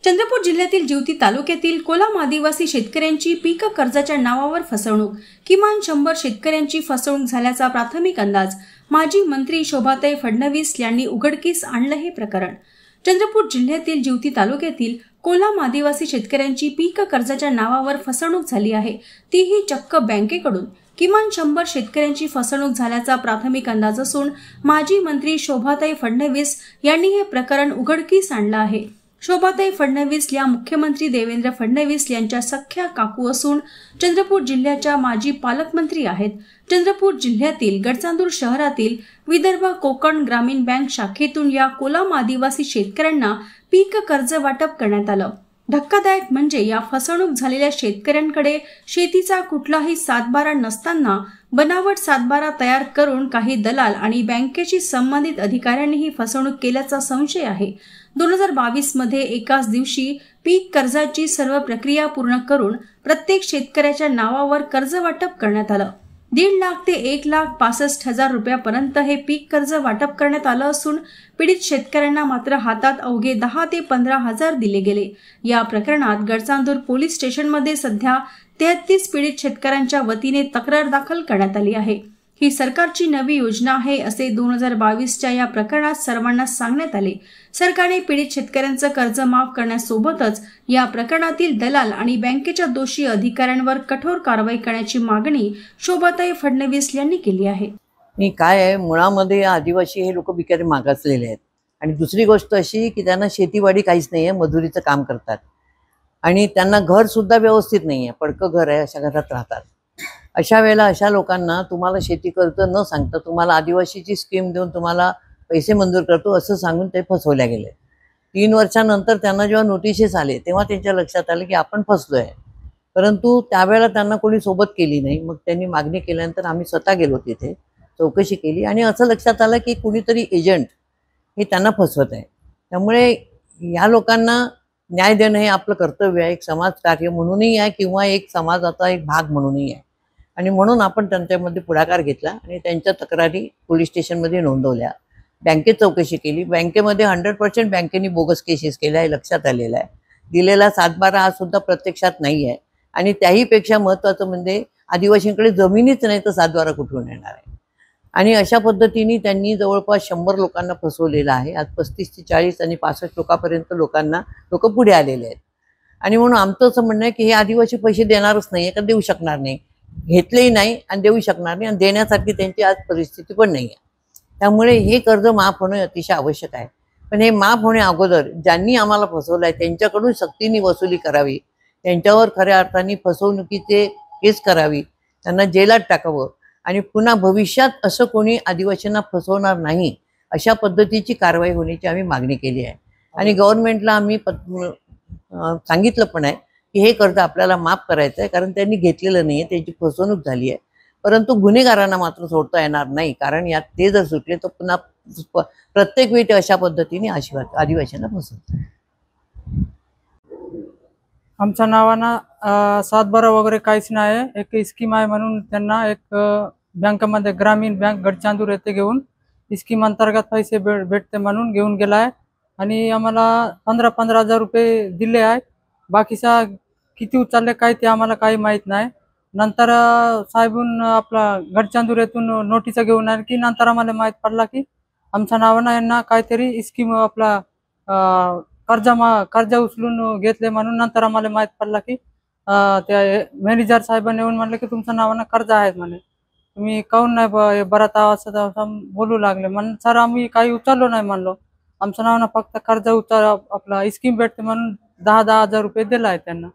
चंद्रपूर जिल्ह्यातील जिवती तालुक्यातील कोलाम आदिवासी शेतकऱ्यांची पीक कर्जाच्या नावावर फसवणूक, किमान 100 शेतकऱ्यांची फसवणूक झाल्याचा प्राथमिक अंदाज. माजी मंत्री शोभाताई फडणवीस यांनी उघडकीस आणलं हे प्रकरण. चंद्रपूर जिल्ह्यातील जिवती तालुक्यातील कोलाम आदिवासी शेतकऱ्यांची पीक कर्जाच्या नावावर फसवणूक झाली आहे, तीही चक्क बँकेकडून. किमान 100 शेतकऱ्यांची फसवणूक झाल्याचा प्राथमिक अंदाज असून माजी मंत्री शोभाताई फडणवीस यांनी हे प्रकरण उघडकीस आणलं आहे. शोभाताई फडणवीस या मुख्यमंत्री देवेंद्र फडणवीस यांच्या सख्या काकू असून चंद्रपूर जिल्ह्याच्या माजी पालकमंत्री आहेत. चंद्रपूर जिल्ह्यातील गडचांदूर शहरातील विदर्भ कोकण ग्रामीण बँक शाखेतून या कोलाम आदिवासी शेतकऱ्यांना पीक कर्ज वाटप करण्यात आलं. धक्कादायक म्हणजे या फसवणूक झालेल्या शेतकऱ्यांकडे शेतीचा कुठलाही सातबारा नसताना बनावट सातबारा तयार करून काही दलाल आणि बँकेशी संबंधित अधिकाऱ्यांनी ही फसवणूक केल्याचा संशय आहे. 2022 मध्ये एकाच दिवशी पीक कर्जाची सर्व प्रक्रिया पूर्ण करून प्रत्येक शेतकऱ्याच्या नावावर कर्ज वाटप करण्यात आलं. 1.5 लाख ते 1,65,000 रुपयापर्यंत हे पीक कर्ज वाटप करण्यात आलं असून पीडित शेतकऱ्यांना मात्र हातात अवघे 10 ते 15,000 दिले गेले. या प्रकरणात गडचांदूर पोलीस स्टेशनमध्ये सध्या 33 पीडित शेतकऱ्यांच्या वतीने तक्रार दाखल करण्यात आली आहे. ही सरकारची नवी योजना आहे असे 2022च्या या प्रकरणात सर्वांना सांगण्यात आले. सरकारने पीडित शेतकऱ्यांचं कर्ज माफ करण्यासोबतच या प्रकरणातील दलाल आणि बँकेच्या दोषी अधिकाऱ्यांवर कठोर कारवाई करण्याची मागणी शोभाताई फडणवीस यांनी केली आहे. काय आहे, मुळामध्ये आदिवासी हे लोक बिचारे मागासलेले आहेत आणि दुसरी गोष्ट अशी की त्यांना शेतीवाडी काहीच नाही आहे, मजुरीचं काम करतात आणि त्यांना घर सुद्धा व्यवस्थित नाही आहे, पडकं घर आहे, अशा घरात राहतात. अशा वेळेला अशा लोकांना तुम्हाला शेती कर्ज न सांगता तुम्हाला आदिवासीची स्कीम देऊन तुम्हाला पैसे मंजूर करतो असं सांगून ते फसवल्या गेले. 3 वर्षानंतर त्यांना जेव्हा नोटिसेस आले तेव्हा त्यांच्या लक्षात आलं की आपण फसलोय, परंतु त्यावेळेला त्यांना कोणी सोबत केली नाही. मग त्यांनी मागणी केल्यानंतर आम्ही स्वतः गेलो, तिथे चौकशी केली आणि असं लक्षात आलं की कुणीतरी एजंट हे त्यांना फसवत आहे. त्यामुळे या लोकांना न्याय देणं हे आपलं कर्तव्य आहे, एक समाजकार्य म्हणूनही आहे किंवा एक समाजाचा एक भाग म्हणूनही आहे. आणि म्हणून आपण त्यांच्यामध्ये पुढाकार घेतला आणि त्यांच्या तक्रारी पोलीस स्टेशनमध्ये नोंदवल्या. बँकेत चौकशी केली. बँकेमध्ये 100% बँकेने बोगस केसेस केल्या हे लक्षात आलेलं आहे. दिलेला सातबारा हा सुद्धा प्रत्यक्षात नाही आहे आणि त्याहीपेक्षा महत्त्वाचं म्हणजे आदिवासींकडे जमिनीच नाही तर सातबारा कुठून येणार आहे. आणि अशा पद्धतीने त्यांनी जवळपास 100 लोकांना फसवलेलं आहे. आज 35 ते 40 आणि 65 लोकांपर्यंत लोक पुढे आलेले आहेत. आणि म्हणून आमचं असं म्हणणं आहे की हे आदिवासी पैसे देणारच नाही, का देऊ शकणार नाही, घेतलेही नाही आणि देऊ शकणार नाही आणि देण्यासारखी त्यांची आज परिस्थिती पण नाही आहे. त्यामुळे हे कर्ज माफ होणं अतिशय आवश्यक आहे. पण हे माफ होण्या अगोदर ज्यांनी आम्हाला फसवलं आहे त्यांच्याकडून सक्तीने वसुली करावी, त्यांच्यावर खऱ्या अर्थाने फसवणुकीचे केस करावी, त्यांना जेलात टाकावं आणि पुन्हा भविष्यात असं कोणी आदिवासींना फसवणार नाही अशा पद्धतीची कारवाई होण्याची आम्ही मागणी केली आहे. आणि गव्हर्नमेंटला आम्ही सांगितलं पण आहे की हे कर्ज आपल्याला माफ करायचं आहे, कारण त्यांनी घेतलेलं नाही आहे, त्यांची फसवणूक झाली आहे. परंतु गुन्हेगारांना मात्र सोडता येणार नाही, कारण यात ते जर सुटले तर पुन्हा प्रत्येक वेळी अशा पद्धतीने आदिवासींना फसवतात. आमच्या नावानं सातबारा वगैरे काहीच नाही. एक स्कीम आहे म्हणून त्यांना एक बँकेमध्ये ग्रामीण बँक गडचांदूर येथे घेऊन स्कीम अंतर्गत पैसे भेटते म्हणून घेऊन गेला आहे आणि आम्हाला 15,000 रुपये दिले आहेत. बाकीचा किती उचलले काय ते आम्हाला काही माहीत नाही. नंतर साहेबून आपला गडचांदूर येथून नोटीस घेऊन आले की नंतर आम्हाला माहीत पडला की आमच्या नावानं यांना काहीतरी स्कीम आपला कर्ज उचलून घेतले म्हणून नंतर आम्हाला माहीत पडला की त्या मॅनेजर साहेबांनी येऊन म्हणले की तुमच्या नावानं कर्ज आहेत म्हणे, तुम्ही काहून नाही बरात असं बोलू लागले. म्हणून सर आम्ही काही उचललो नाही म्हणलो, आमच्या नावानं फक्त कर्ज आपला स्कीम भेटते म्हणून 10,000 रुपये दिला आहे त्यांना.